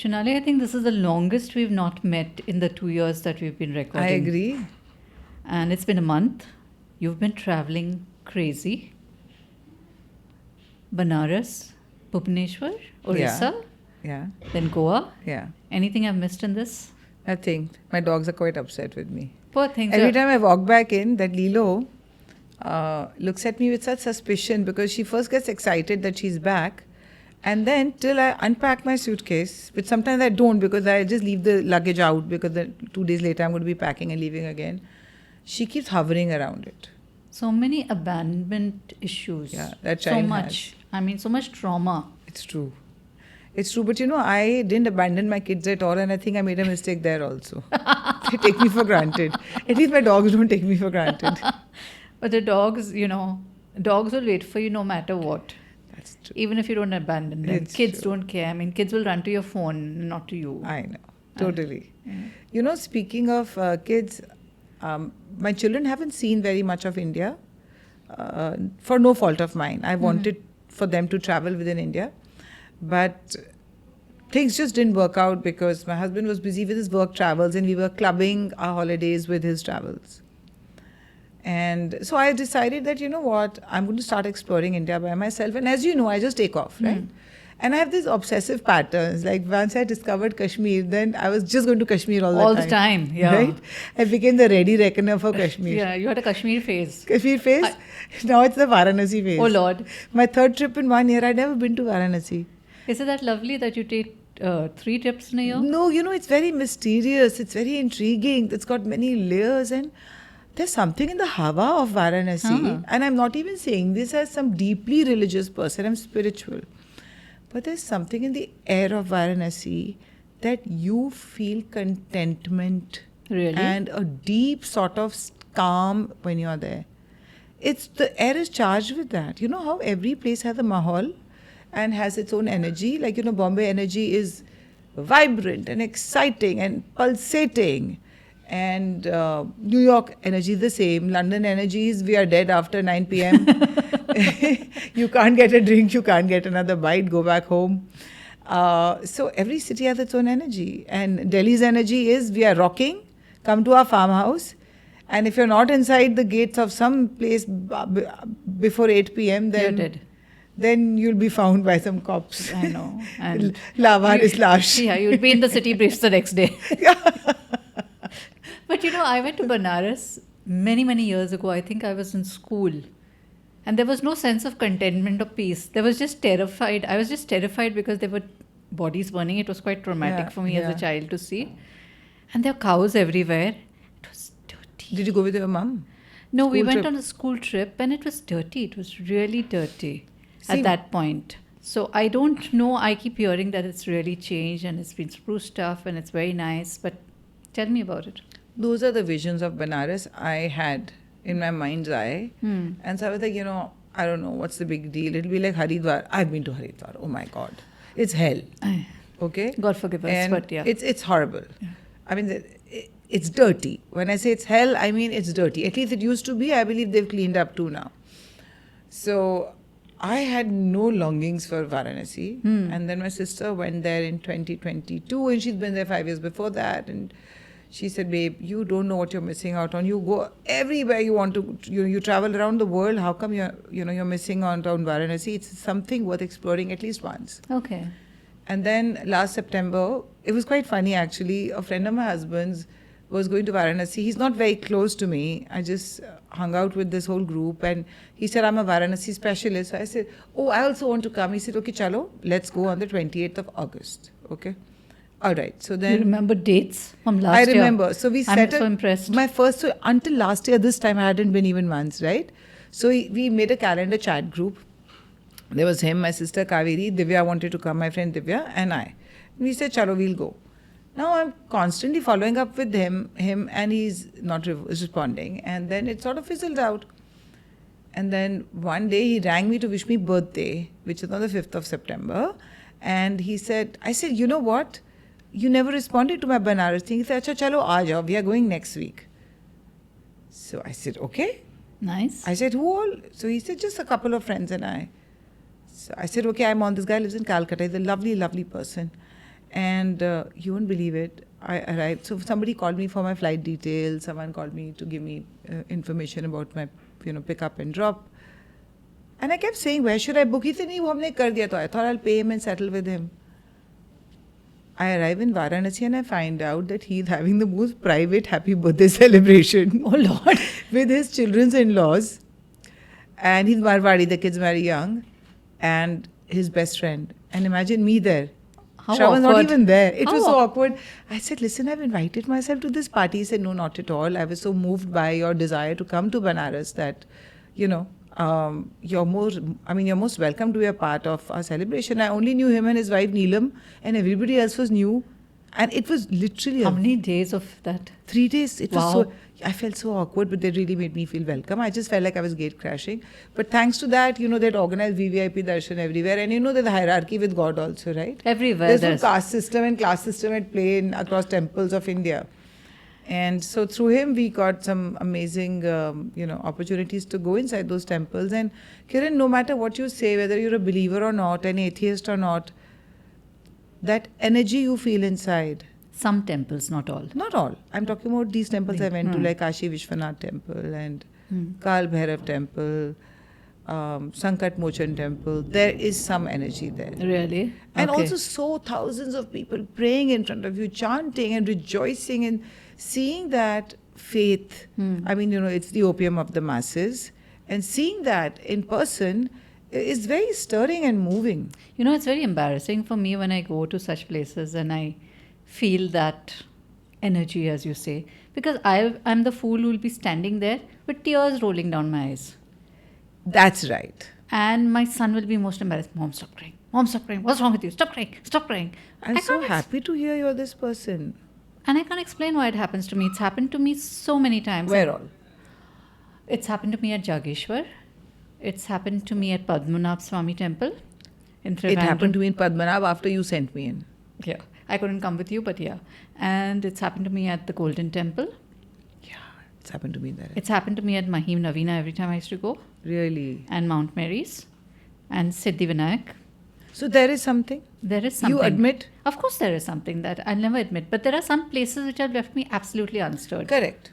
Shunali, I think this is the longest we've not met in the 2 years that we've been recording. I agree. And it's been a month. You've been traveling crazy. Banaras, Bhubaneswar, Odisha, Yeah. then Goa. Yeah. Anything I've missed in this? I think my dogs are quite upset with me. Poor things. Every time I walk back in, that Lilo looks at me with such suspicion because she first gets excited that she's back. And then till I unpack my suitcase, which sometimes I don't because I just leave the luggage out because then 2 days later I'm going to be packing and leaving again. She keeps hovering around it. So many abandonment issues. Yeah, that so child much. has. I mean, so much trauma. It's true. It's true. But I didn't abandon my kids at all. And I think I made a mistake there also. They take me for granted. At least my dogs don't take me for granted. But the dogs, dogs will wait for you no matter what. That's true. Even if you don't abandon them. It's Kids true. don't care. I mean, kids will run to your phone, not to you. I know. Totally. Yeah. Speaking of kids, my children haven't seen very much of India for no fault of mine. I wanted for them to travel within India. But things just didn't work out because my husband was busy with his work travels and we were clubbing our holidays with his travels. And so I decided that, I'm going to start exploring India by myself. And as you know, I just take off, right? And I have these obsessive patterns. Like once I discovered Kashmir, then I was just going to Kashmir All the time, yeah. Right? I became the ready reckoner for Kashmir. Yeah, you had a Kashmir phase. Kashmir phase? Now it's the Varanasi phase. Oh Lord. My third trip in 1 year, I'd never been to Varanasi. Is it that lovely that you take 3 trips in a year? No, it's very mysterious. It's very intriguing. It's got many layers and there's something in the Hawa of Varanasi. And I'm not even saying this as some deeply religious person. I'm spiritual. But there's something in the air of Varanasi that you feel contentment. Really? And a deep sort of calm when you're there. The air is charged with that. You know how every place has a mahal and has its own energy? Like, Bombay energy is vibrant and exciting and pulsating. And New York energy is the same. London energy is we are dead after 9 p.m. You can't get a drink, you can't get another bite, go back home. So every city has its own energy. And Delhi's energy is we are rocking, come to our farmhouse. And if you're not inside the gates of some place before 8 p.m., then you're dead. Then you'll be found by some cops. I know. And Lavar is lash. Yeah, you'll be in the city briefs the next day. But I went to Banaras many, many years ago. I think I was in school. And there was no sense of contentment or peace. There was just terrified. I was just terrified because there were bodies burning. It was quite traumatic for me as a child to see. And there were cows everywhere. It was dirty. Did you go with your mum? No, we went on a school trip and it was dirty. It was really dirty at that point. So I don't know. I keep hearing that it's really changed and it's been spruced up and it's very nice. But tell me about it. Those are the visions of Banaras I had in my mind's eye. And so I was like, I don't know, what's the big deal? It'll be like Haridwar. I've been to Haridwar. Oh my God. It's hell. Okay? God forgive us, and but yeah. It's horrible. Yeah. I mean, it's dirty. When I say it's hell, I mean it's dirty. At least it used to be. I believe they've cleaned up too now. So I had no longings for Varanasi. And then my sister went there in 2022 and she's been there 5 years before that. And she said, babe, you don't know what you're missing out on. You go everywhere you want to. You travel around the world. How come you're missing out on Varanasi? It's something worth exploring at least once. Okay. And then last September, it was quite funny actually. A friend of my husband's was going to Varanasi. He's not very close to me. I just hung out with this whole group and he said, I'm a Varanasi specialist. So I said, oh, I also want to come. He said, okay, chalo, let's go on the 28th of August. Okay. All right. So then. You remember dates from last year? I remember. So I'm so impressed. So until last year, this time I hadn't been even once, right? So we made a calendar chat group. There was him, my sister Kaveri, Divya wanted to come, my friend Divya, and I. And we said, chalo, we'll go. Now I'm constantly following up with him and he's not responding. And then it sort of fizzled out. And then one day he rang me to wish me birthday, which is on the 5th of September. And I said, you know what? You never responded to my Banaras thing. He said, acha, chalo, aa jao. We are going next week. So I said, okay. Nice. I said, who all? So he said, just a couple of friends and I. So I said, okay, I'm on. This guy lives in Calcutta. He's a lovely, lovely person. And you won't believe it. I arrived. So somebody called me for my flight details. Someone called me to give me information about my, pick up and drop. And I kept saying, where should I book? He said, "Nahi, wo humne kar diya." So I thought I'll pay him and settle with him. I arrive in Varanasi and I find out that he's having the most private happy birthday celebration. Oh Lord. With his children's in-laws. And he's Marwadi, the kid's very young. And his best friend. And imagine me there. How Shravan's not awkward. even there. It How was so awkward. I said, "Listen, I've invited myself to this party." He said, "No, not at all. I was so moved by your desire to come to Banaras that, you're most welcome to be a part of our celebration." I only knew him and his wife Neelam, and everybody else was new. And it was literally How many days of that? 3 days. It was Wow. so. I felt so awkward, but they really made me feel welcome. I just felt like I was gate crashing. But thanks to that, they'd organized VVIP darshan everywhere. And there's a hierarchy with God also, right? Everywhere. There's no caste system and class system at play across temples of India. And so through him, we got some amazing, opportunities to go inside those temples. And Kiran, no matter what you say, whether you're a believer or not, an atheist or not, that energy you feel inside. Some temples, not all. Not all. I'm talking about these temples I went to, like Kashi Vishwanath Temple and Kal Bhairav Temple, Sankat Mochan Temple. There is some energy there. Really? And Okay. also so thousands of people praying in front of you, chanting and rejoicing and seeing that faith. I mean, it's the opium of the masses. And seeing that in person is very stirring and moving. It's very embarrassing for me when I go to such places and I feel that energy, as you say, because I'm the fool who will be standing there with tears rolling down my eyes. That's right. And my son will be most embarrassed. Mom, stop crying. Mom, stop crying. What's wrong with you? Stop crying. Stop crying. I'm I so can't happy to hear you're this person. And I can't explain why it happens to me. It's happened to me so many times. Where all? It's happened to me at Jageshwar. It's happened to me at Padmanabh Swami Temple in Trivandrum. It happened to me in Padmanabh after you sent me in. Yeah. I couldn't come with you, but yeah. And it's happened to me at the Golden Temple. Yeah, it's happened to me there. It's happened to me at Mahim Navina every time I used to go. Really? And Mount Mary's. And Siddhivinayak. So there is something? There is something. You admit? Of course there is something that I'll never admit. But there are some places which have left me absolutely unstirred. Correct.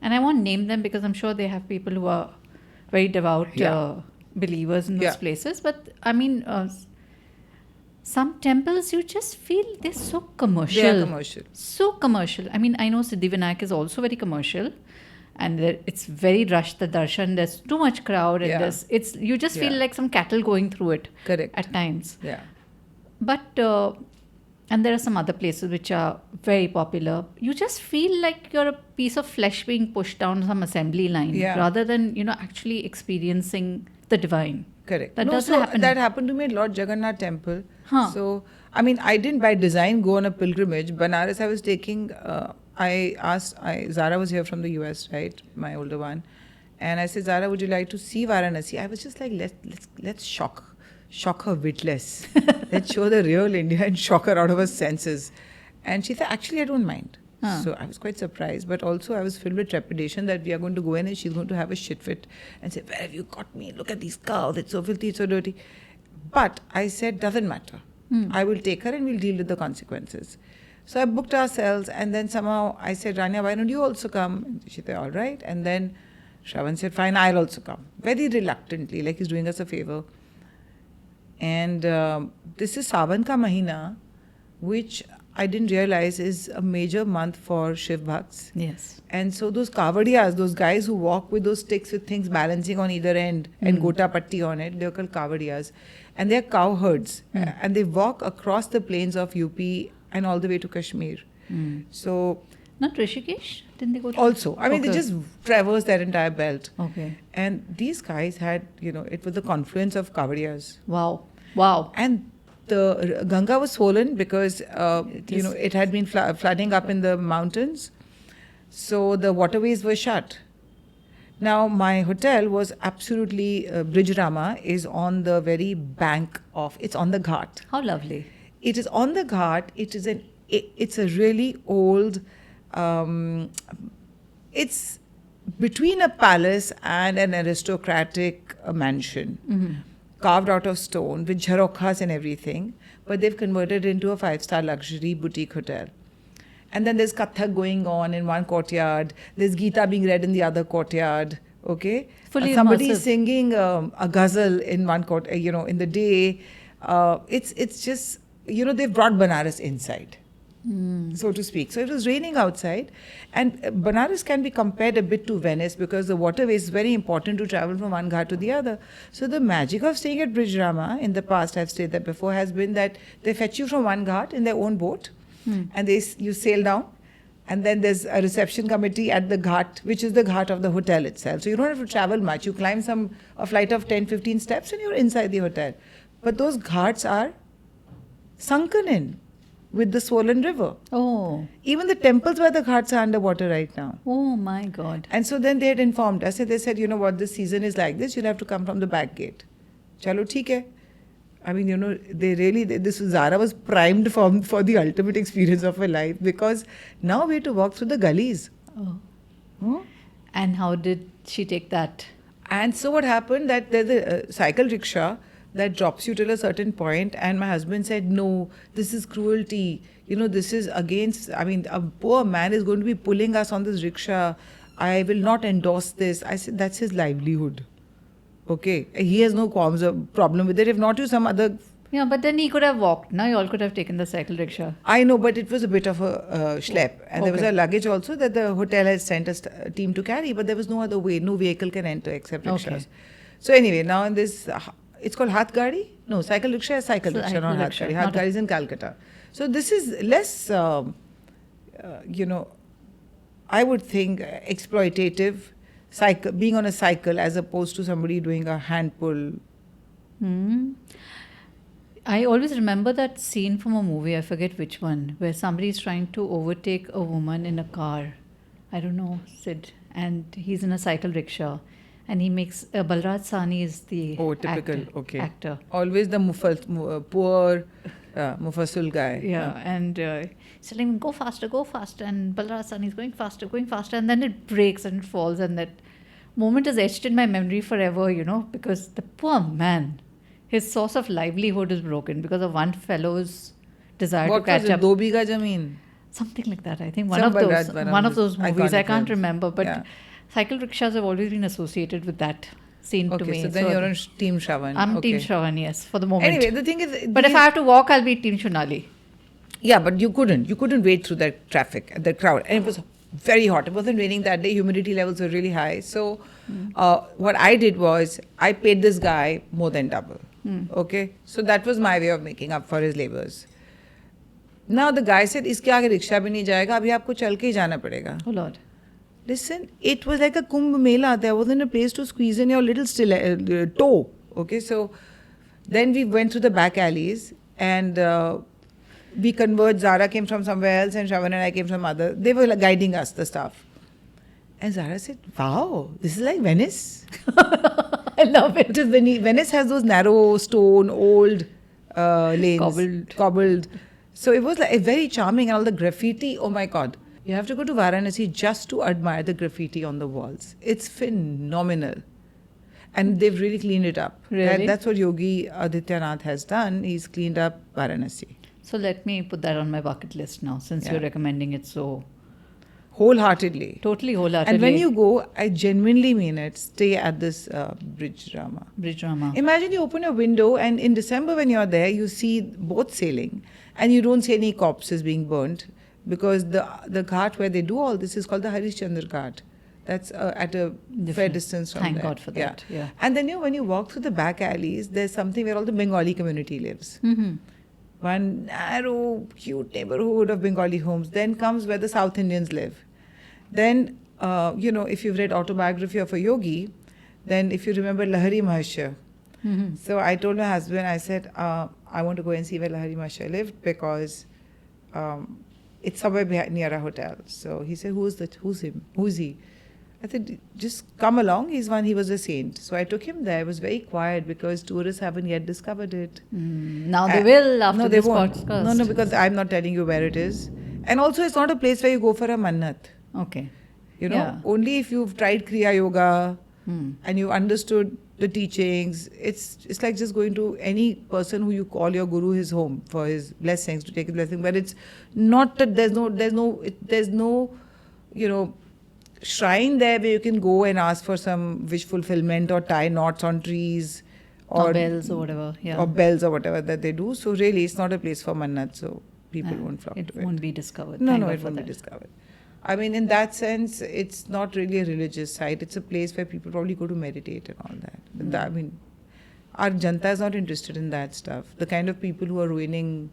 And I won't name them because I'm sure they have people who are very devout believers in those places. But I mean, some temples you just feel they're so commercial. They are commercial. So commercial. I mean, I know Siddhivinayak is also very commercial. And it's very rushed, the darshan. There's too much crowd. And you just feel like some cattle going through it. Correct. At times. Yeah. But, and there are some other places which are very popular. You just feel like you're a piece of flesh being pushed down some assembly line rather than, actually experiencing the divine. Correct. That doesn't happen. That happened to me at Lord Jagannath Temple. Huh. So, I mean, I didn't by design go on a pilgrimage. Banaras, I was taking, Zara was here from the US, right? My older one. And I said, "Zara, would you like to see Varanasi?" I was just like, let's shock her witless. Let's show the real India and shock her out of her senses. And she said, "Actually, I don't mind." So I was quite surprised, but also I was filled with trepidation that we are going to go in and she's going to have a shit fit and say, "Where have you got me? Look at these cows, it's so filthy, it's so dirty." But I said, doesn't matter. I will take her and we'll deal with the consequences. So I booked ourselves and then somehow I said, "Rania, why don't you also come?" And she said, "All right." And then Shravan said, "Fine, I'll also come." Very reluctantly, like he's doing us a favor. And this is Sawan ka Mahina, which I didn't realize is a major month for Shiv Bhakts. Yes. And so those kavadiyas, those guys who walk with those sticks with things balancing on either end and gota patti on it, they're called kavadiyas. And they're cow herds. And they walk across the plains of UP and all the way to Kashmir. So... Not Rishikesh? Didn't they go to... Also. I mean, they just traverse that entire belt. Okay. And these guys had, it was the confluence of kavadiyas. Wow. And the Ganga was swollen because, it had been flooding up in the mountains. So the waterways were shut. Now, my hotel was absolutely, Bridge Rama is on the very bank of, it's on the Ghat. How lovely. It is on the Ghat. It's a really old, it's between a palace and an aristocratic mansion. carved out of stone with jharokhas and everything, but they've converted it into a 5-star luxury boutique hotel. And then there's Kathak going on in one courtyard. There's Gita being read in the other courtyard. Okay, Fully somebody immersive. singing a ghazal in one court. In the day. It's just they've brought Banaras inside, so to speak. So it was raining outside, and Banaras can be compared a bit to Venice because the waterway is very important to travel from one ghat to the other. So the magic of staying at Bridge Rama, in the past I've stayed there before, has been that they fetch you from one ghat in their own boat, and you sail down. And then there's a reception committee at the ghat, which is the ghat of the hotel itself. So you don't have to travel much. You climb a flight of 10, 15 steps and you're inside the hotel. But those ghats are sunken in with the swollen river. Oh. Even the temples by the ghats are underwater right now. Oh my God. And so then they had informed us. They said, you know what, this season is like this. You'll have to come from the back gate. Chalo, theek hai. I mean, Zara was primed for the ultimate experience of her life, because now we have to walk through the gullies. Oh. And how did she take that? And so what happened, that there's a cycle rickshaw that drops you till a certain point, and my husband said, no, this is cruelty. This is against, a poor man is going to be pulling us on this rickshaw. I will not endorse this. I said, that's his livelihood. Okay, he has no problem with it. If not, you some other. Yeah, but then he could have walked. Now you all could have taken the cycle rickshaw. I know, but it was a bit of a schlep. And there was Okay. a luggage also that the hotel had sent a team to carry, but there was no other way. No vehicle can enter except rickshaws. Okay. So anyway, now in this, it's called Hath Gadi? No, cycle rickshaw is cycle rickshaw, not Hath rickshaw, Gadi. not Hath Gadi is in Calcutta. So this is less, I would think, exploitative. Being on a cycle as opposed to somebody doing a hand pull. I always remember that scene from a movie, I forget which one, where somebody is trying to overtake a woman in a car. I don't know, Sid. And he's in a cycle rickshaw. And he makes, Balraj Sahni is the actor. Always the poor Mufassul guy. Yeah, and he's telling him, go faster. And Balraj Sahni is going faster. And then it breaks and it falls. And that moment is etched in my memory forever, because the poor man, his source of livelihood is broken because of one fellow's desire to catch up. What was it? 2 Bigha Zameen? Something like that. I think one of those movies. I can't remember. But cycle rickshaws have always been associated with that scene to me. So then you're on Team Shravan. I'm Team Shravan, yes, for the moment. Anyway, the thing is... But if I have to walk, I'll be Team Shunali. Yeah, but you couldn't. You couldn't wade through that traffic, the crowd. And it was very hot. It wasn't raining that day. Humidity levels were really high. So what I did was, I paid this guy more than double. Okay? So that was my way of making up for his labors. Now the guy said, iske aage rickshaw bhi nahi jayega, abhi aapko chal ke hi jana padega. Oh Lord. Listen, it was like a Kumbh Mela. There wasn't a place to squeeze in your little toe. Okay, so then we went through the back alleys and we converged. Zara came from somewhere else and Shravan and I came from other. They were guiding us, the staff. And Zara said, wow, this is like Venice. I love it. Venice has those narrow stone, old lanes. Cobbled. So it was like very charming, and all the graffiti, oh my God. You have to go to Varanasi just to admire the graffiti on the walls. It's phenomenal. And they've really cleaned it up. Really? That's what Yogi Adityanath has done. He's cleaned up Varanasi. So let me put that on my bucket list now, since you're recommending it so... Wholeheartedly. Totally wholeheartedly. And when you go, I genuinely mean it, stay at this Bridge Rama. Bridge Rama. Imagine you open a window and in December when you're there, you see boats sailing and you don't see any corpses being burnt, because the ghat where they do all this is called the Harishchandra Ghat. That's at a fair distance from Thank there. God for that. Yeah. And then when you walk through the back alleys, there's something where all the Bengali community lives. One narrow, cute neighborhood of Bengali homes. Then comes where the South Indians live. Then, if you've read Autobiography of a Yogi, then if you remember Lahari Mahasya. So I told my husband, I said, I want to go and see where Lahari Mahasya lived, because it's somewhere near a hotel. So he said, who's him? Who's he? I said, just come along. He was a saint. So I took him there. It was very quiet because tourists haven't yet discovered it. Now they will after this podcast. No, because I'm not telling you where it is. And also it's not a place where you go for a mannat. Okay. Only if you've tried Kriya Yoga and you understood the teachings. It's like just going to any person who you call your guru his home for his blessings, to take his blessing. But it's not that there's no shrine there where you can go and ask for some wish fulfillment or tie knots on trees Or bells or whatever. Yeah. or bells or whatever that they do. So really, it's not a place for mannat. So people won't flock to it. It won't be discovered. No, Thank no, God it for won't be that. discovered. I mean, in that sense, it's not really a religious site. It's a place where people probably go to meditate and all that. But I mean, our janta is not interested in that stuff. The kind of people who are ruining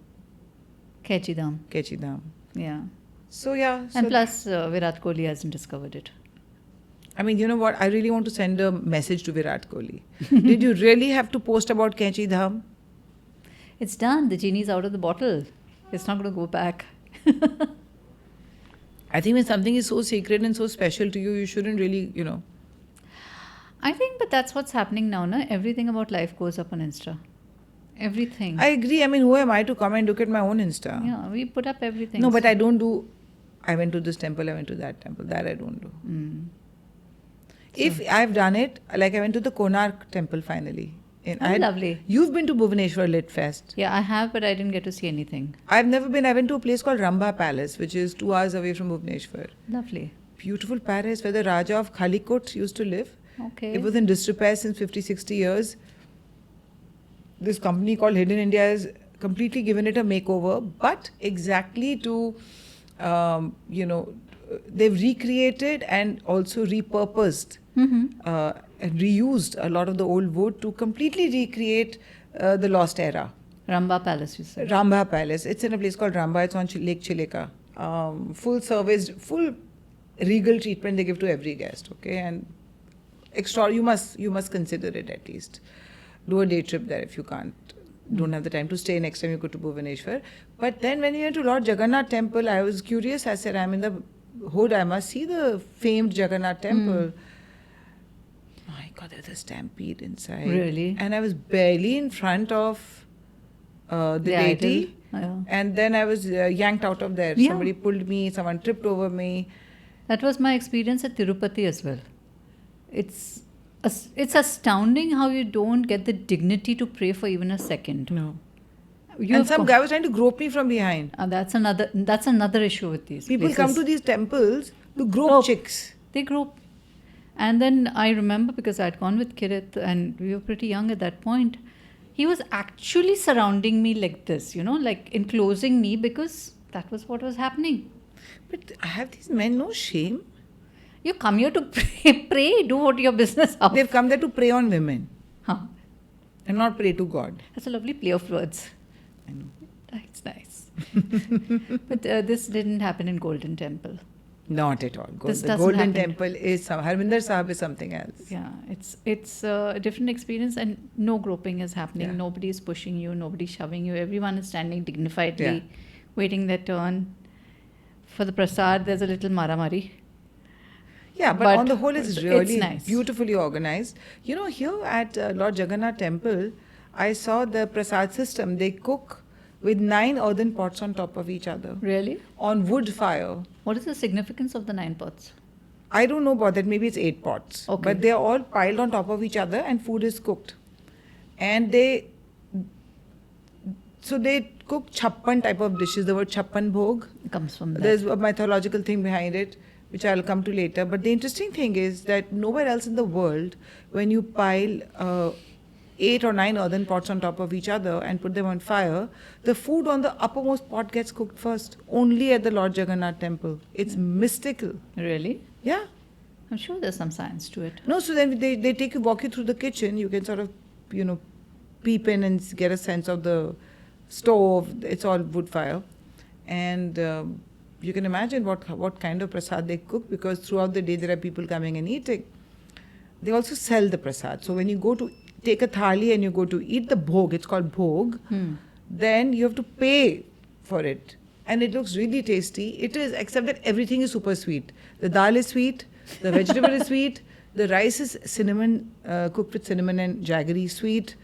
Kechi Dham. Kechi Dham. Yeah. So yeah. And plus, Virat Kohli hasn't discovered it. I mean, you know what? I really want to send a message to Virat Kohli. Did you really have to post about Kechi Dham? It's done. The genie's out of the bottle. It's not going to go back. I think when something is so sacred and so special to you, you shouldn't really, I think, but that's what's happening now, na? Everything about life goes up on Insta. Everything. I agree. I mean, who am I to come and look at my own Insta? Yeah, we put up everything. No, but I don't do, I went to this temple, I went to that temple. That I don't do. If I've done it, like I went to the Konark temple finally. Lovely. You've been to Bhubaneswar Lit Fest. Yeah, I have, but I didn't get to see anything. I've never been. I went to a place called Ramba Palace, which is 2 hours away from Bhubaneswar. Lovely. Beautiful palace where the Raja of Kalikot used to live. Okay. It was in disrepair since 50-60 years. This company called Hidden India has completely given it a makeover, but exactly to, they've recreated and also repurposed and reused a lot of the old wood to completely recreate the lost era. Ramba Palace, you said. Ramba Palace. It's in a place called Ramba. It's on Lake Chileka. Full service, full regal treatment they give to every guest. Okay, and you must consider it at least. Do a day trip there if you don't have the time to stay next time you go to Bhubaneswar. But then when we went to Lord Jagannath Temple, I was curious. I said, I'm in the hood. I must see the famed Jagannath Temple. My God, there's a stampede inside. Really? And I was barely in front of the deity. Yeah. And then I was yanked out of there. Yeah. Somebody pulled me, someone tripped over me. That was my experience at Tirupati as well. It's astounding how you don't get the dignity to pray for even a second. No. You And some guy was trying to grope me from behind. that's another issue with these People places. come to these temples to grope chicks. They grope. And then I remember, because I'd gone with Kirit and we were pretty young at that point, he was actually surrounding me like this, like enclosing me, because that was what was happening. But have these men no shame? You come here to pray, do what your business out. They've come there to prey on women Huh. and not pray to God. That's a lovely play of words. I know. It's nice. But this didn't happen in Golden Temple. Not at all. This The doesn't Golden happen. Temple is Harminder Sahib is something else. Yeah, it's a different experience, and no groping is happening. Yeah. Nobody is pushing you. Nobody is shoving you. Everyone is standing dignifiedly, Yeah. waiting their turn. For the prasad, there's a little maramari. Yeah, but on the whole, it's really nice. beautifully organized. Here at Lord Jagannath Temple, I saw the Prasad system. They cook with 9 earthen pots on top of each other Really? on wood fire. What is the significance of the 9 pots? I don't know about that. Maybe it's 8 pots. Okay. But they're all piled on top of each other and food is cooked. And they cook chappan type of dishes. The word chappan bhog. It comes from that. There's a mythological thing behind it, which I'll come to later. But the interesting thing is that nowhere else in the world, when you pile 8 or 9 earthen pots on top of each other and put them on fire, the food on the uppermost pot gets cooked first. Only at the Lord Jagannath Temple. It's mystical. Really? Yeah. I'm sure there's some science to it. No, so then they walk you through the kitchen. You can sort of, peep in and get a sense of the stove. It's all wood fire. And you can imagine what kind of prasad they cook, because throughout the day there are people coming and eating. They also sell the prasad. So when you go to take a thali and you go to eat the bhog, it's called bhog, then you have to pay for it. And it looks really tasty. It is, except that everything is super sweet. The dal is sweet, the vegetable is sweet, the rice is cinnamon, cooked with cinnamon and jaggery sweet.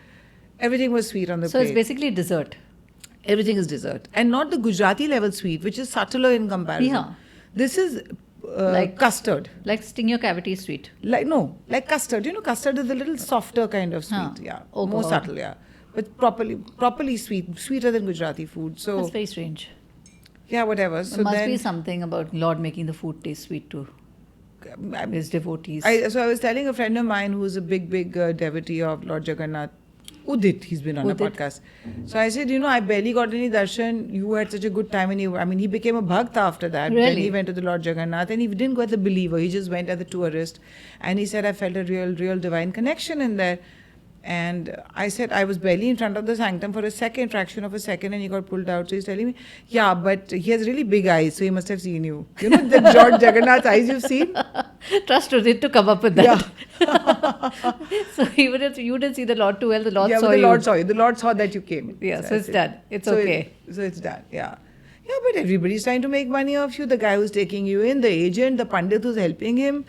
Everything was sweet on the So plate. it's basically dessert. Everything is dessert. And not the Gujarati level sweet, which is subtler in comparison. Yeah. This is custard. Like sting your cavity sweet. Like custard. You know, custard is a little softer kind of sweet. Huh. Yeah, Oh, more God. subtle. Yeah, but properly sweet, sweeter than Gujarati food. So That's very strange. yeah, whatever. There So must then be something about Lord making the food taste sweet to his devotees. So I was telling a friend of mine who's a big devotee of Lord Jagannath, Udit, he's been on a Udit. podcast. So I said, I barely got any darshan. You had such a good time. And he became a bhakta after that. Then Really? he went to the Lord Jagannath and he didn't go as a believer. He just went as a tourist. And he said, I felt a real divine connection in there. And I said, I was barely in front of the sanctum for a second, fraction of a second, and he got pulled out. So he's telling me, yeah, but he has really big eyes, so he must have seen you. You know the Lord Jagannath's eyes you've seen? Trust Udit to come up with that. So even if you didn't see the Lord too well, the Lord Yeah, saw but the you. Lord saw you. The Lord saw that you came. Yeah, so it's it. done. It's So okay. So it's done, yeah. Yeah, but everybody's trying to make money off you. The guy who's taking you in, the agent, the pandit who's helping him.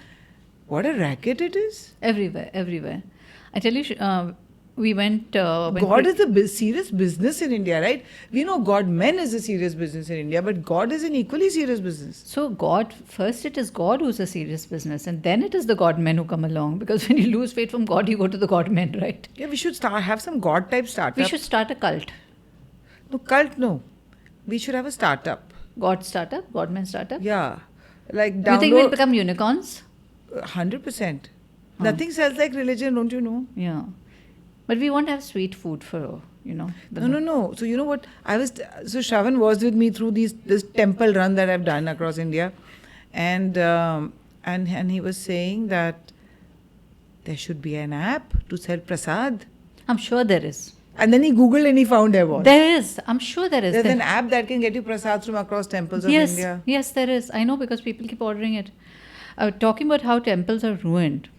What a racket it is. Everywhere. I tell you, we went... God is a serious business in India, right? We know God-men is a serious business in India, but God is an equally serious business. So God, first it is God who's a serious business, and then it is the God men who come along. Because when you lose faith from God, you go to the God men, right? Yeah, we should have some God-type startup. We should start a cult. No, cult, no. We should have a startup. God startup, God men startup. Yeah. Like Do you think we'll download... become unicorns? 100%. Nothing sells like religion, don't you know? Yeah. But we won't have sweet food for, the No. So you know what? So Shravan was with me through this temple run that I've done across India. And he was saying that there should be an app to sell Prasad. I'm sure there is. And then he Googled and he found there was. There is. I'm sure there is. There's an app that can get you Prasad from across temples of Yes, India. yes, there is. I know because people keep ordering it. Talking about how temples are ruined.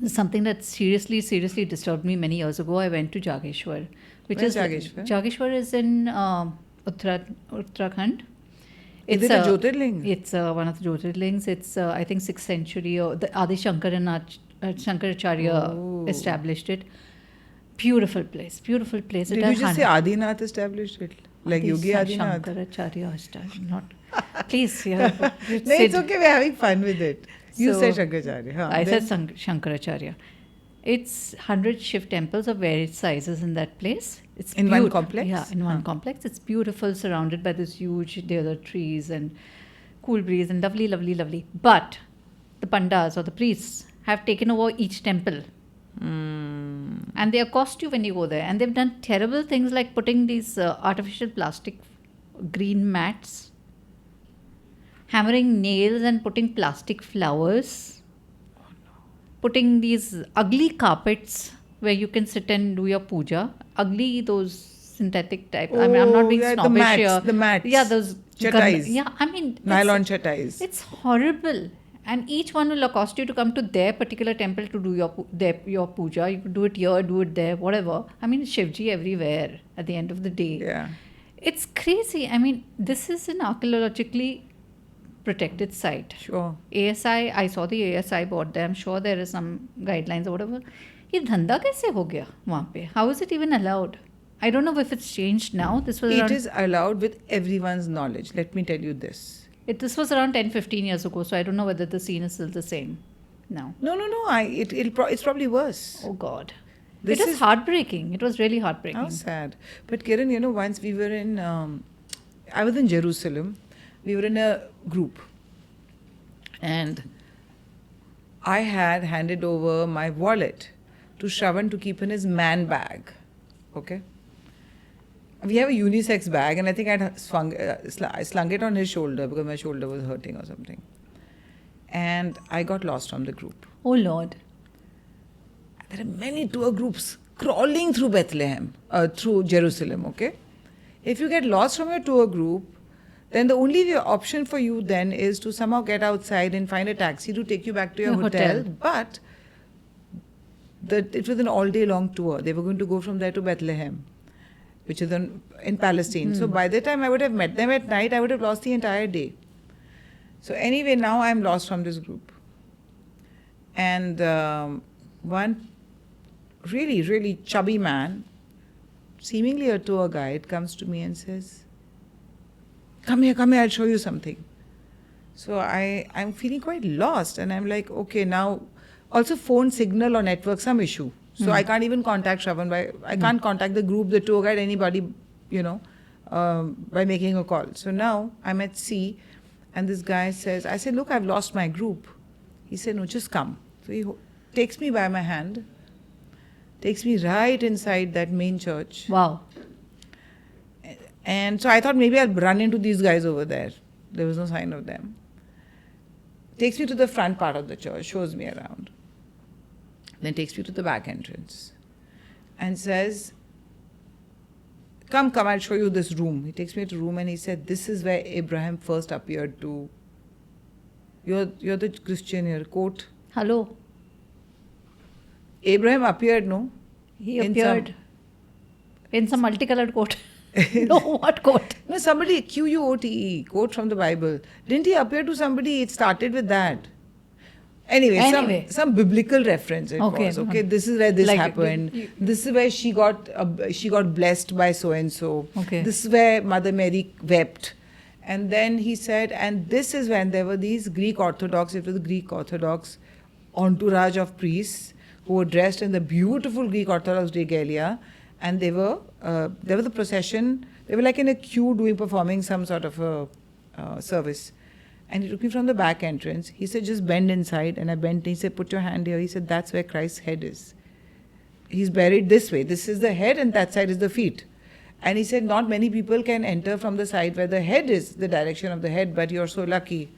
Something that seriously disturbed me many years ago. I went to Jageshwar. Where's Jageshwar? Jageshwar is in Uttarakhand. Is it a Jyotirling? It's one of the Jyotirlings. It's, I think, 6th century. Or the Adi Shankaracharya established it. Beautiful place. Did you just say Adinath established it? Like Yogi Adinath? Shankaracharya established. Not. Please, yeah. No, it's okay. We're having fun with it. You So, said Shankaracharya. Huh? I said Shankaracharya. It's 100 Shiv temples of various sizes in that place. It's In one complex? Yeah, in one complex. It's beautiful, surrounded by this huge deodar trees and cool breeze and lovely. But the pandas or the priests have taken over each temple. And they accost you when you go there. And they've done terrible things like putting these artificial plastic green mats, hammering nails and putting plastic flowers, putting these ugly carpets where you can sit and do your puja. Ugly, those synthetic type. I mean, I'm not being snobbish here. The mats. Yeah, those... Chatais. Nylon chatais. It's horrible. And each one will accost you to come to their particular temple to do your puja. You could do it here, do it there, whatever. I mean, Shivji everywhere at the end of the day. Yeah. It's crazy. I mean, this is an archaeologically protected site. Sure. ASI, I saw the ASI board there. I'm sure there is some guidelines or whatever. ये धंधा कैसे हो गया वहाँ पे? How is it even allowed? I don't know if it's changed now. It is allowed with everyone's knowledge. Let me tell you this. This was around 10-15 years ago, so I don't know whether the scene is still the same now. No. It's probably worse. Oh God. This it was is heartbreaking. It was really heartbreaking. How sad. But Kiran, once we were in, I was in Jerusalem. We were in a group. And I had handed over my wallet to Shravan to keep in his man bag. Okay? We have a unisex bag, and I think I slung it on his shoulder because my shoulder was hurting or something. And I got lost from the group. Oh Lord. There are many tour groups crawling through Bethlehem, through Jerusalem, okay? If you get lost from your tour group, then the only option for you then is to somehow get outside and find a taxi to take you back to your hotel. But it was an all-day long tour. They were going to go from there to Bethlehem, which is in Palestine. So by the time I would have met them at night, I would have lost the entire day. So anyway, now I'm lost from this group. And one really, really chubby man, seemingly a tour guide, comes to me and says, come here, I'll show you something. So I'm feeling quite lost, and I'm like, okay, now also phone signal or network some issue. So I can't even contact Shravan I can't contact the group, the tour guide, anybody, you know, by making a call. So now I'm at sea, and this guy says, I said, look, I've lost my group. He said, no, just come. So he takes me by my hand, takes me right inside that main church. Wow. And so I thought maybe I'll run into these guys over there. There was no sign of them. Takes me to the front part of the church, shows me around. Then takes me to the back entrance and says, come, I'll show you this room. He takes me to a room and he said, this is where Abraham first appeared to. You're the Christian here. Quote. Hello. Abraham appeared, no? He appeared in some multicolored coat. No, what quote? No, somebody, Quote, quote from the Bible. Didn't he appear to somebody? It started with that. Anyway. Some biblical reference it was. Okay, this is where this happened. This is where she got blessed by so and so. Okay. This is where Mother Mary wept. And then he said, and this is when there were these Greek Orthodox, it was the Greek Orthodox entourage of priests who were dressed in the beautiful Greek Orthodox regalia, and there was the procession. They were like in a queue performing some sort of a service. And he took me from the back entrance. He said, just bend inside. And I bent. He said, put your hand here. He said, that's where Christ's head is. He's buried this way. This is the head and that side is the feet. And he said, not many people can enter from the side where the head is, the direction of the head, but you're so lucky.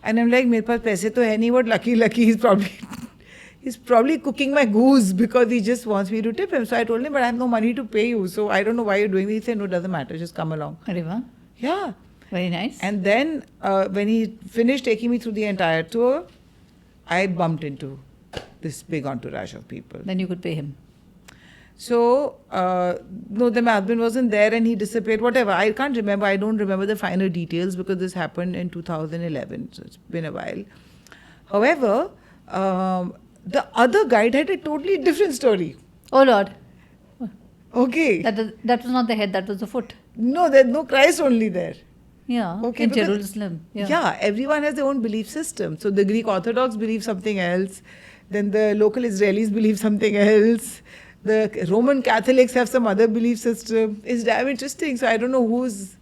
And I'm like, mere paas paise to hai nahi, what lucky. He's probably cooking my goose because he just wants me to tip him. So I told him, but I have no money to pay you. So I don't know why you're doing this. He said, no, it doesn't matter. Just come along. Arriva. Yeah. Very nice. And then when he finished taking me through the entire tour, I bumped into this big entourage of people. Then you could pay him. So, no, then my husband wasn't there and he disappeared, whatever. I can't remember. I don't remember the finer details because this happened in 2011. So it's been a while. However, the other guide had a totally different story. Oh Lord. Okay. That was not the head, that was the foot. No, there's no Christ only there. Yeah, okay, in Jerusalem. Yeah, everyone has their own belief system. So the Greek Orthodox believe something else. Then the local Israelis believe something else. The Roman Catholics have some other belief system. It's damn interesting. So I don't know whose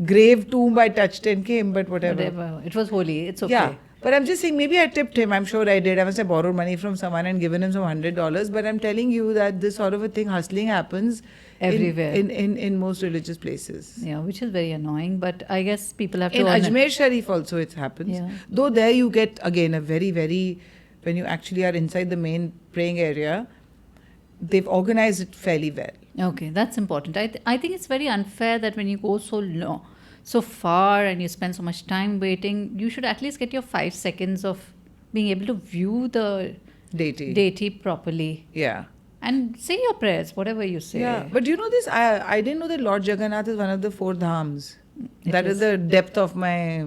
grave tomb I touched and came, but whatever. It was holy. It's okay. Yeah. But I'm just saying, maybe I tipped him. I'm sure I did. I must have borrowed money from someone and given him some $100. But I'm telling you that this sort of a thing, hustling, happens everywhere in most religious places. Yeah, which is very annoying. But I guess people have to. In Ajmer Sharif also it happens. Yeah. Though there you get again a very, very, when you actually are inside the main praying area, they've organized it fairly well. Okay, that's important. I think it's very unfair that when you go so far and you spend so much time waiting, you should at least get your 5 seconds of being able to view the deity properly. Yeah. And say your prayers, whatever you say. Yeah, but you know this, I didn't know that Lord Jagannath is one of the 4 Dhams. That is the depth of my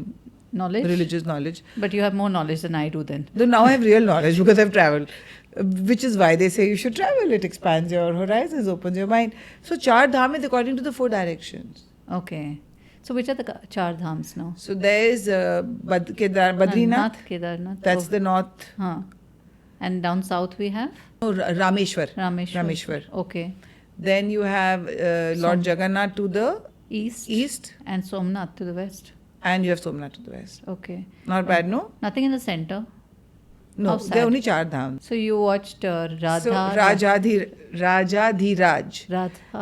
religious knowledge. But you have more knowledge than I do then. Though now I have real knowledge because I've travelled. Which is why they say you should travel. It expands your horizons, opens your mind. So 4 Dham is according to the 4 directions. Okay. So which are the 4 Dhams now? So there is Badrinath. Kedarnath. That's the north. Huh. And down south we have? Oh, Rameshwar. Rameshwar. Okay. Then you have Lord Jagannath to the east. And Somnath to the west. And you have Somnath to the west. Okay. Not bad, no? Nothing in the center? No, there are only 4 Dhams. So you watched Radha... So Rajadhiraj.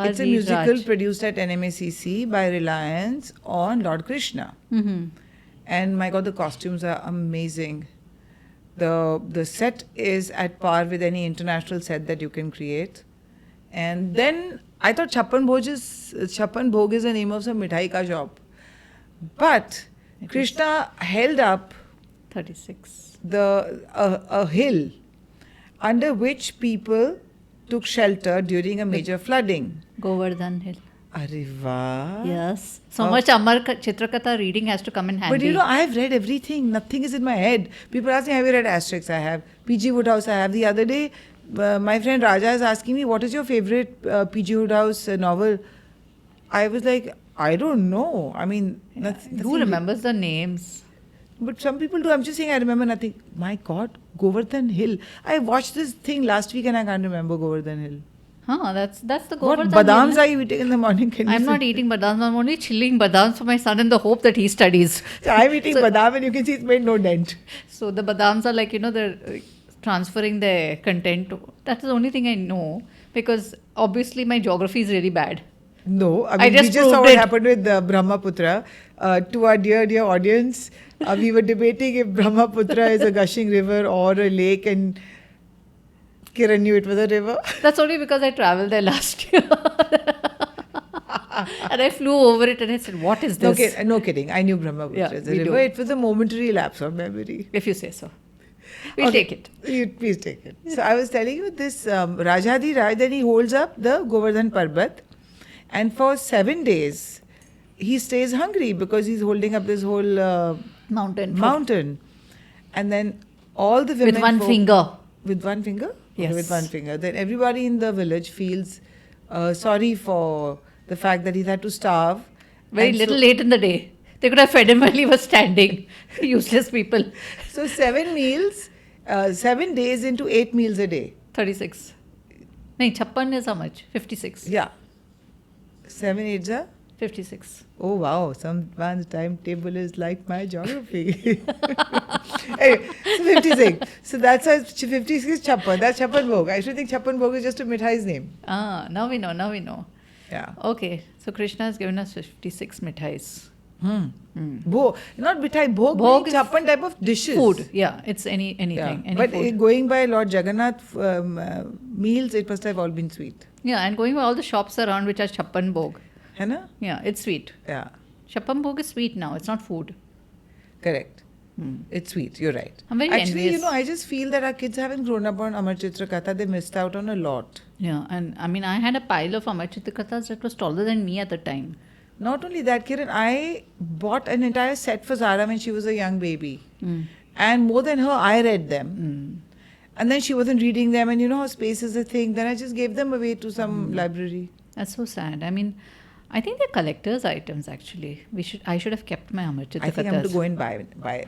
It's a musical produced at NMACC by Reliance on Lord Krishna. Mm-hmm. And my God, the costumes are amazing. The set is at par with any international set that you can create. And then I thought Chappan Bhog is the name of some mithai ka shop. But Krishna held up 36. a hill under which people took shelter during a major flooding. Govardhan Hill. Arriva. Yes. So much Amar Chitrakatha reading has to come in handy. But you know, I have read everything. Nothing is in my head. People ask me, have you read Asterix? I have. P.G. Woodhouse, I have. The other day, my friend Raja is asking me, what is your favorite P.G. Woodhouse novel? I was like, I don't know. I mean, who remembers the names? But some people do. I'm just saying I remember nothing. My God, Govardhan Hill. I watched this thing last week and I can't remember Govardhan Hill. Huh, that's the What Govardhan badams Hill. are you eating in the morning? Can you I'm say? not eating badams. I'm only chilling badams for my son in the hope that he studies. So I'm eating So- badam and you can see it's made no dent. So the badams are like, they're transferring their content. That's the only thing I know, because obviously my geography is really bad. No, I I mean, just we just saw proved what it. happened with Brahmaputra. To our dear audience, we were debating if Brahmaputra is a gushing river or a lake, and Kiran knew it was a river. That's only because I traveled there last year. And I flew over it and I said, what is No, this? no kidding. I knew Brahmaputra Yeah, is a we river. do. It was a momentary lapse of memory. If you say so. We'll Okay, take it. You please take it. So I was telling you this Rajadi Raj, then he holds up the Govardhan Parbat, and for 7 days he stays hungry because he's holding up this whole mountain. And then all the women With one finger. With one finger? Okay, Yes. with one finger. Then everybody in the village feels sorry for the fact that he's had to starve. Very And little late in the day. They could have fed him while he was standing. Useless people. So 7 meals, 7 days into 8 meals a day. 36. No, 56 is how much? 56. Yeah. 7 8 are? 56. Oh wow, someone's timetable is like my geography. Anyway, so 56. So that's how 56 is Chappan. That's Chappan Bhog. I should think Chappan Bhog is just a mithai's name. Now we know. Yeah. Okay, so Krishna has given us 56 mithais. Bhog. Not mithai, Bhog, Bhog means is Chappan type of dishes. Food, yeah, it's anything. Yeah. Any But food. going by Lord Jagannath meals, it must have all been sweet. Yeah, and going by all the shops around which are Chappan Bhog. Hai na? Yeah, it's sweet. Yeah. Chappan Bhog is sweet now, it's not food. Correct. It's sweet, you're right. I'm very Actually, envious. I just feel that our kids haven't grown up on Amar Chitra Katha. They missed out on a lot. Yeah, and I mean, I had a pile of Amachita Kathas that was taller than me at the time. Not only that, Kiran, I bought an entire set for Zara when she was a young baby. And more than her, I read them. And then she wasn't reading them. And you know how space is a thing. Then I just gave them away to some library. That's so sad. I mean, I think they're collector's items actually. I should have kept my Amachita Kathas. I think I'm going to go and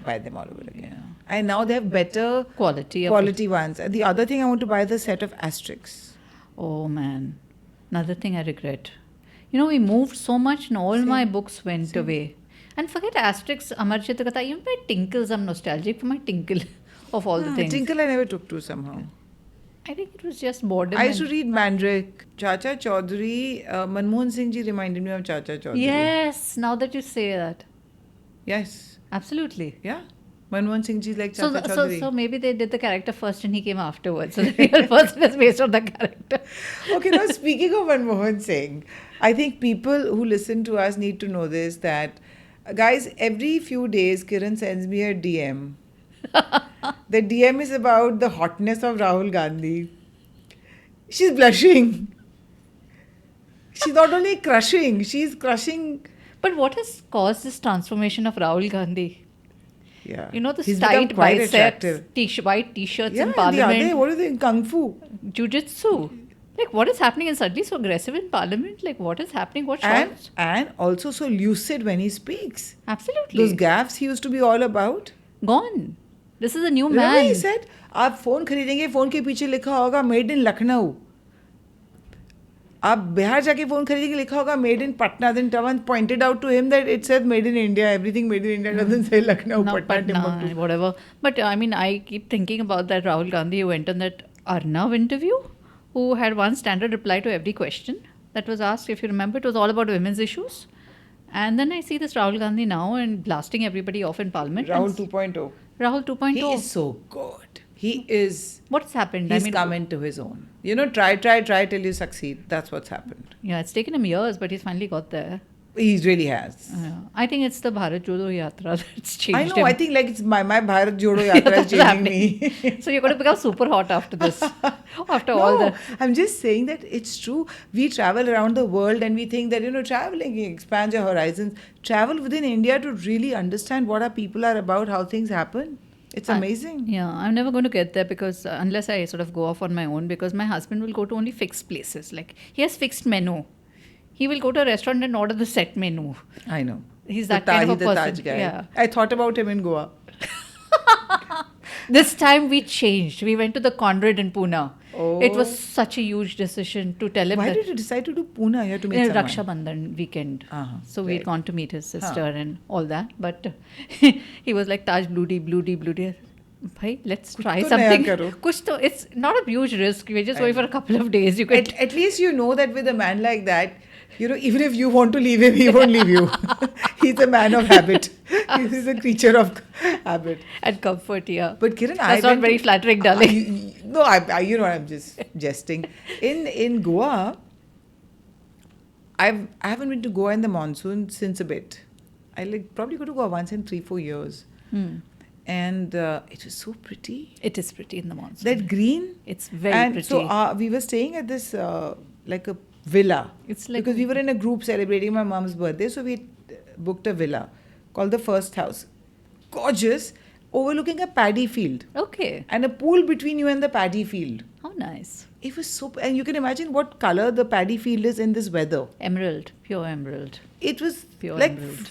buy them all over again. And now they have better Quality ones. And the other thing, I want to buy the set of asterisks. Oh man, another thing I regret. We moved so much and all my books went away. And forget Asterix, Amarchita Katha, even my Tinkles, I'm nostalgic for my Tinkle of all the things. Tinkle I never took to somehow. I think it was just boredom. I used to read Mandrake. Chacha Chaudhary, Manmohan Singh ji reminded me of Chacha Chaudhary. Yes, now that you say that. Yes. Absolutely. Yeah. Manmohan Singh ji is like Chacha Chaudhary. So maybe they did the character first and he came afterwards. So the real person is based on the character. Okay, now speaking of Manmohan Singh, I think people who listen to us need to know this, that guys, every few days Kiran sends me a DM. The DM is about the hotness of Rahul Gandhi. She's blushing. She's not only crushing, she's crushing. But what has caused this transformation of Rahul Gandhi? Yeah. The He's become tight quite biceps, attractive. white t-shirts Yeah, in the parliament. other, what do you think? Kung Fu. Jiu-jitsu. Like, what is happening? And suddenly so aggressive in parliament? Like, what is happening? What shots? And also so lucid when he speaks. Absolutely. Those gaffes he used to be all about. Gone. This is a new Remember man. he said, आप phone खरीदेंगे phone के पीछे लिखा होगा made in Lucknow आप बिहार जाके phone खरीदेंगे लिखा होगा made in Patna then Tavan pointed out to him that it says made in India, everything made in India doesn't say Lucknow, No, Patna, Timbuktu. whatever. But I mean, I keep thinking about that Rahul Gandhi who went on that Arnav interview, who had one standard reply to every question that was asked. If you remember, it was all about women's issues. And then I see this Rahul Gandhi now and blasting everybody off in parliament. Rahul And 2.0. Rahul 2.0. He is so good. He is. What's happened? He's come into his own. Try till you succeed. That's what's happened. Yeah, it's taken him years, but he's finally got there. He really has. I think it's the Bharat Jodo Yatra that's changed I know. him. I think like it's my Bharat Jodo Yatra is changing me. So you're going to become super hot after this. After all that. I'm just saying that it's true. We travel around the world and we think that, traveling expands your horizons. Travel within India to really understand what our people are about, how things happen. It's amazing. Yeah, I'm never going to get there because unless I sort of go off on my own, because my husband will go to only fixed places. Like, he has fixed menu. He will go to a restaurant and order the set menu. I know. He's that kind of a the person. Taj guy. Yeah. I thought about him in Goa. This time we changed. We went to the Conrad in Pune. Oh. It was such a huge decision to tell him Why that did you decide to do Pune? You had to meet someone. Raksha Bandhan weekend. Uh-huh, So we'd right. gone to meet his sister and all that. But he was like, Taj, blue tea. Bhai, let's try Kuch to something. naya karo. Kuch to, it's not a huge risk. We're just going for a couple of days. You could At least you know that with a man like that, even if you want to leave him, he won't leave you. He's a man of habit. He's a creature of habit. and comfort, yeah. But Kiran, That's not very flattering, darling. I'm just jesting. In Goa, I haven't been to Goa in the monsoon since a bit. I probably go to Goa once in 3-4 years. And it was so pretty. It is pretty in the monsoon. That green. It's very and pretty. so we were staying at this like a villa. It's like because we were in a group celebrating my mom's birthday, so we booked a villa called the First House. Gorgeous, overlooking a paddy field Okay. and a pool between you and the paddy field. How nice. It was so, and you can imagine what color the paddy field is in this weather. Emerald. Pure emerald. It was Pure like emerald.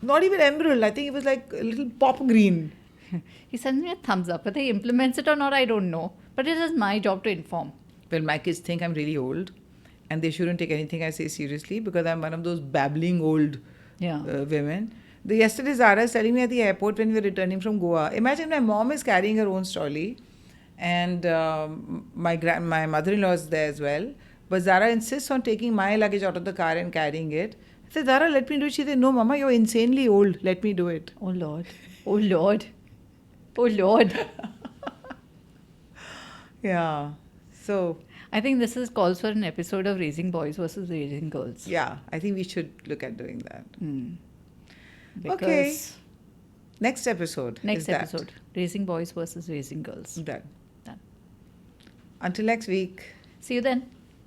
not even emerald. I think it was like a little pop green. He sends me a thumbs up. Whether he implements it or not, I don't know. But it is my job to inform. Well, my kids think I'm really old, and they shouldn't take anything I say seriously because I'm one of those babbling old women. Yesterday, Zara is telling me at the airport when we were returning from Goa. Imagine my mom is carrying her own trolley, and my mother-in-law is there as well. But Zara insists on taking my luggage out of the car and carrying it. I said, Zara, let me do it. She said, no, Mama, you're insanely old. Let me do it. Oh, Lord. Oh, Lord. Oh, Lord. Yeah. So, I think this is calls for an episode of Raising Boys versus Raising Girls. yeah, I think we should look at doing that. Because Okay. Next episode. Next is that. episode. Raising Boys versus Raising Girls. Done. Done. Until next week. See you then.